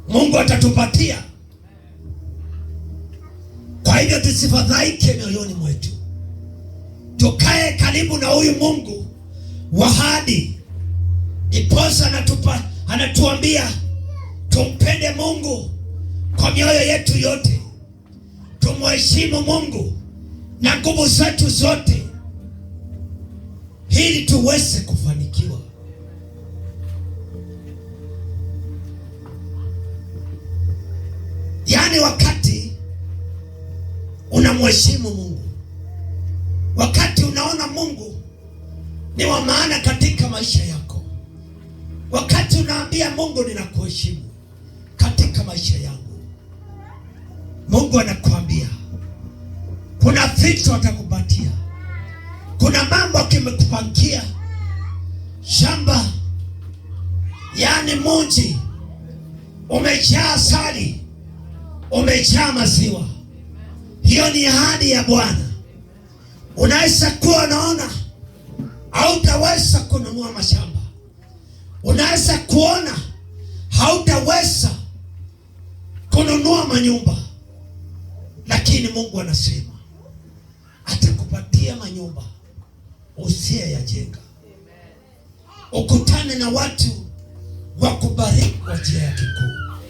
Mungu atatupatia. Kwa hivyo tusifadhaike mioyoni mwetu, tukae karibu na huyu Mungu wa ahadi. Ndiposa anatuambia tumpende Mungu kwa mioyo yetu yote, tumheshimu Mungu na nguvu zetu zote, ili tuweze kufanikiwa. Yaani wakati unamheshimu Mungu, wakati unaona Mungu ni wa maana katika maisha yako, Wakati unaambia Mungu ninakuheshimu katika maisha yangu, Mungu anakuambia kuna vitu atakupatia. Kuna mambo akimekupangia shamba, yani munji umejaa asali, umejaa maziwa. Hiyo ni ahadi ya Bwana. Unaweza kuwa unaona hautaweza kununua mashamba, unaweza kuona hautaweza kununua manyumba, lakini Mungu anasema atakupatia manyumba usiyoyajenga. Ukutane na watu wakubariki kwa njia ya kikuu,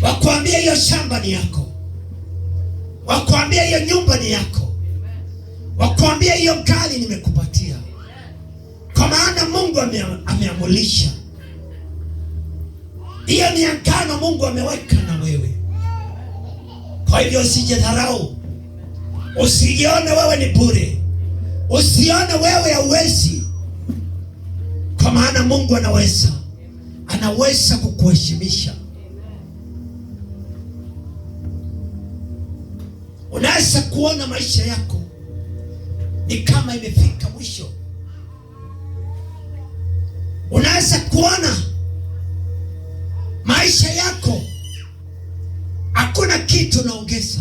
wakuambia hiyo shamba ni yako, wakuambia hiyo nyumba ni yako, wakuambia hiyo gari nimekupatia, kwa maana Mungu ameamulisha. Hiyo ni agano Mungu ameweka na wewe. Kwa hivyo usijidharau, usijione wewe ni bure, usione wewe hauwezi, kwa maana Mungu anaweza kukuheshimisha. Unaweza kuona maisha yako ni kama imefika mwisho. Unaweza kuona maisha yako hakuna kitu naongeza.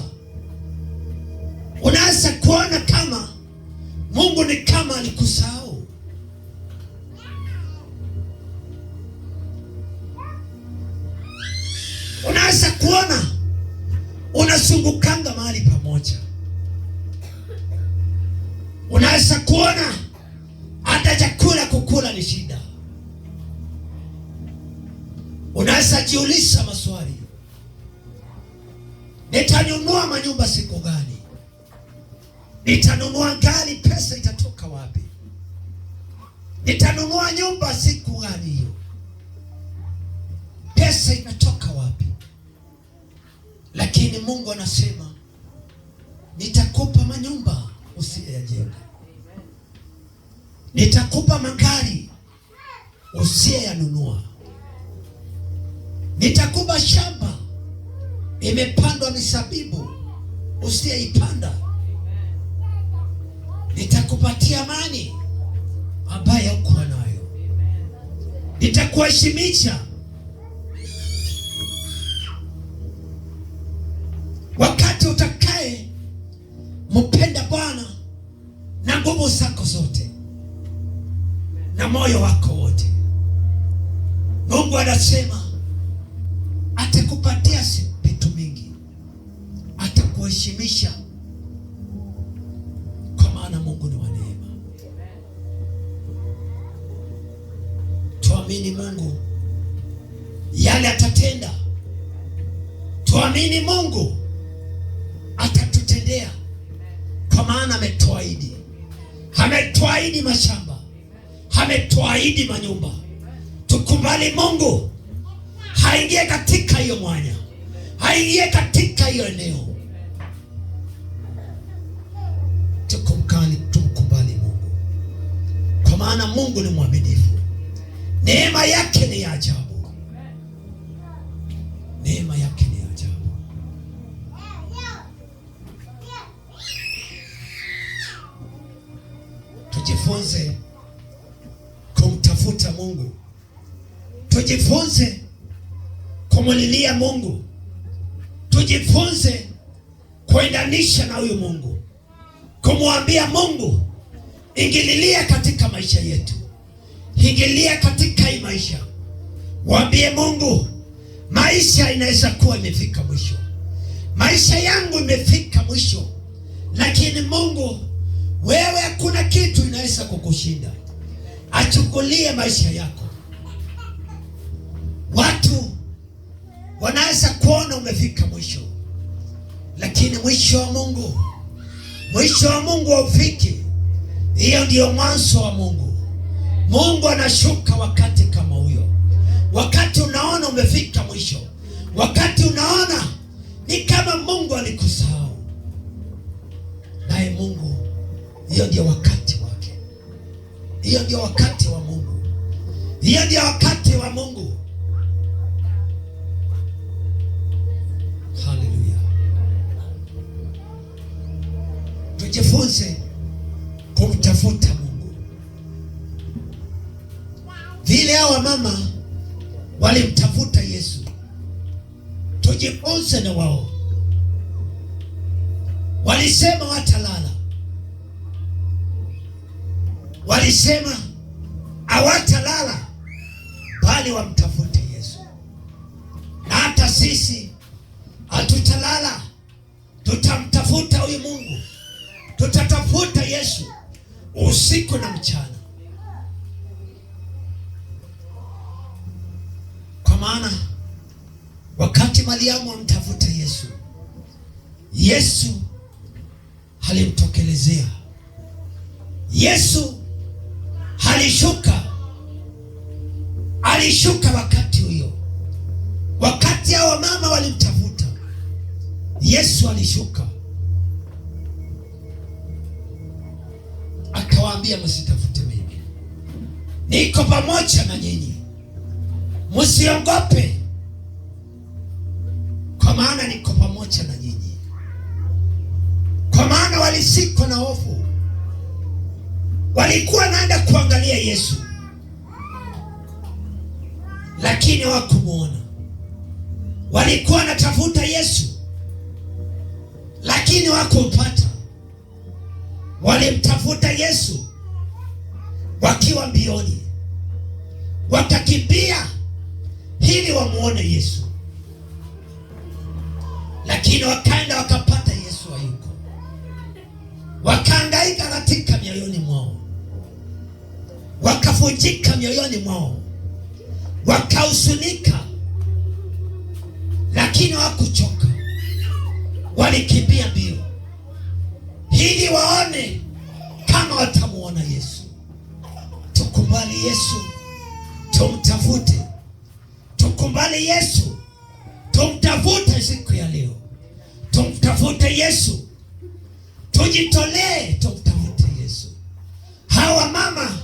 Unaweza kuona kama Mungu ni kama alikusahau. Unaweza kuona unazungukanga mahali pamoja. Unaweza kuona hata chakula kukula ni shida. Unaweza jiuliza maswali, nitanunua manyumba siku gani? Nitanunua gari, pesa itatoka wapi? Nitanunua nyumba siku gani? Hiyo pesa inatoka wapi? Lakini Mungu anasema nitakupa manyumba usiyoyajenga, nitakupa magari usiyoyanunua, nitakupa shamba imepandwa mizabibu usiyoipanda, nitakupatia amani ambayo hukuwa nayo, nitakuheshimisha. Wakati utakaye mpenda Bwana na nguvu zako zote na moyo wako wote, Mungu anasema atakupatia vitu mingi, atakuheshimisha, kwa maana Mungu ni wa neema. Tuamini Mungu yale atatenda, tuamini Mungu atatutendea, kwa maana ametuahidi. Ametuahidi mashamba, ametuahidi manyumba. Tukubali Mungu haingie katika hiyo mwanya, haingie katika hiyo eneo. Tumkubali Mungu, kwa maana Mungu ni mwaminifu. Neema yake ni ajabu, neema yake ni ajabu. Tujifunze kumtafuta Mungu, tujifunze kumulilia Mungu, tujifunze kuendanisha na huyu Mungu, kumwambia Mungu, ingililia katika maisha yetu, ingilia katika hii maisha. Waambie Mungu, maisha inaweza kuwa imefika mwisho, maisha yangu imefika mwisho, lakini Mungu wewe hakuna kitu inaweza kukushinda. Achukulie maisha yako. Watu wanaweza kuona umefika mwisho, lakini mwisho wa Mungu haufiki. Hiyo ndio mwanzo wa Mungu. Mungu anashuka wakati kama huyo, wakati unaona umefika mwisho, wakati unaona ni kama Mungu alikusahau, naye Mungu, hiyo ndio wakati wake, hiyo ndio wakati wa Mungu. Hiyo ndio wakati wa Mungu. Haleluya. Tujifunze kumtafuta Mungu vile hawa mama walimtafuta Yesu. Tujifunze na wao. Walisema watalala, walisema hawatalala bali wamtafute Yesu. Na hata sisi hatutalala, tutamtafuta huyu Mungu, tutatafuta Yesu usiku na mchana. Kwa maana wakati Mariamu amtafuta Yesu, Yesu alimtokelezea. Yesu alishuka wakati huyo. Wakati hao mama walimtafuta Yesu, alishuka akawaambia, msitafute mimi, niko pamoja na nyinyi, msiogope, kwa maana niko pamoja na nyinyi. Kwa maana walisikwa na hofu, walikuwa naenda kuangalia Yesu lakini hawakumuona. Walikuwa natafuta Yesu lakini hawakumpata. Walimtafuta Yesu wakiwa mbioni, wakakimbia ili wamuone Yesu, lakini wakaenda wakapata Yesu hayuko. Wakahangaika katika mioyoni mwao, wakavunjika mioyoni mwao, wakahuzunika, lakini hawakuchoka. Walikimbia mbio ili waone kama watamuona Yesu. Tukubali Yesu, tumtafute. Tukubali Yesu, tumtafute siku ya leo. Tumtafute Yesu, tujitolee, tumtafute Yesu. Hawa mama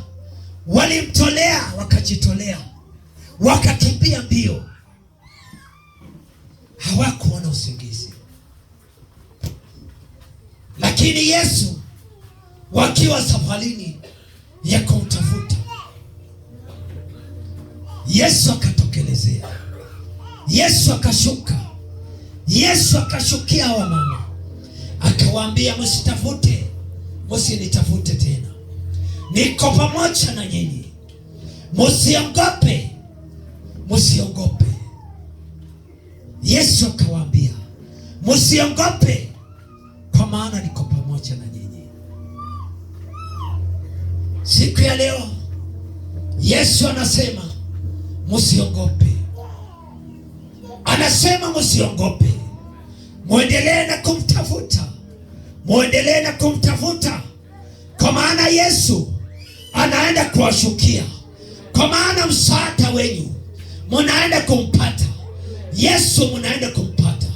walimtolea, wakajitolea, wakakimbia mbio, hawakuona usingizi. Lakini Yesu wakiwa safarini ya kumtafuta, Yesu akatokelezea. Yesu akashuka. Yesu akashukia hawa mama, akawaambia, msitafute, msinitafute tena, niko pamoja na nyinyi, msiogope, msiogope. Yesu akawaambia, msiogope, kwa maana niko pamoja na nyinyi. Siku ya leo Yesu anasema msiogope. Anasema msiogope, muendelee na kumtafuta, muendelee na kumtafuta, kwa maana Yesu anaenda kuwashukia, kwa maana msaada wenu munaenda kumpata Yesu, munaenda kumpata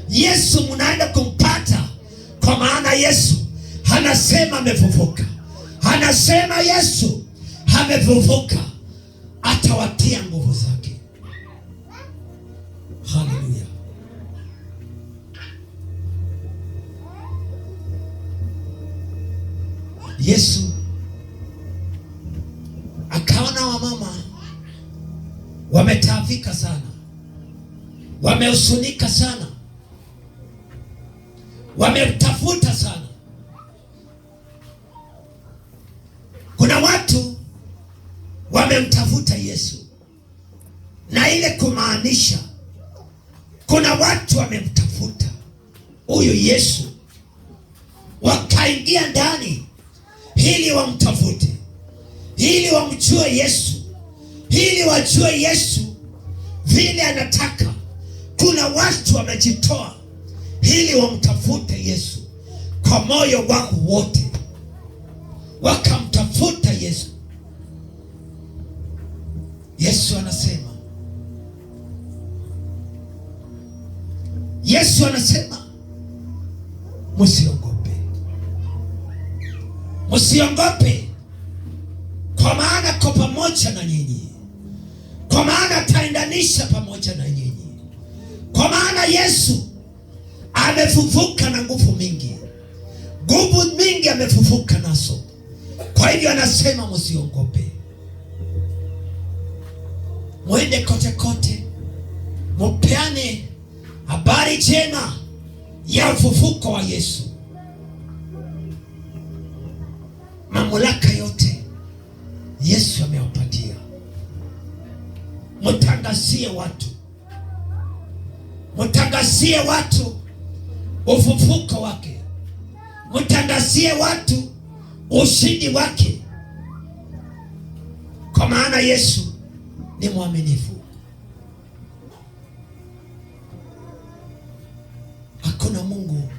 Yesu, munaenda kumpata, kwa maana Yesu anasema amefufuka. Anasema Yesu amefufuka, atawatia nguvu zake. Haleluya. Yesu akaona wamama wametaabika sana, wamehuzunika sana, wamemtafuta sana. Kuna watu wamemtafuta Yesu, na ile kumaanisha kuna watu wamemtafuta huyu Yesu, wakaingia ndani ili wamtafute, ili wamjue Yesu, ili wajue Yesu vile anataka. Kuna watu wamejitoa ili wamtafute Yesu kwa moyo wao wote, wakamtafuta Yesu. Yesu anasema, Yesu anasema msiogope, msiogope, kwa maana kwa pamoja na nyinyi. kwa maana ataendanisha pamoja na nyinyi. Kwa maana Yesu amefufuka na nguvu mingi, nguvu mingi amefufuka nazo. Kwa hivyo anasema msiogope, mwende kote kote, mupeane habari njema ya ufufuko wa Yesu. Mamlaka yote Yesu amewapatia. Mtangazie watu, mtangazie watu ufufuko wake, mtangazie watu ushindi wake, kwa maana Yesu ni mwaminifu. Hakuna Mungu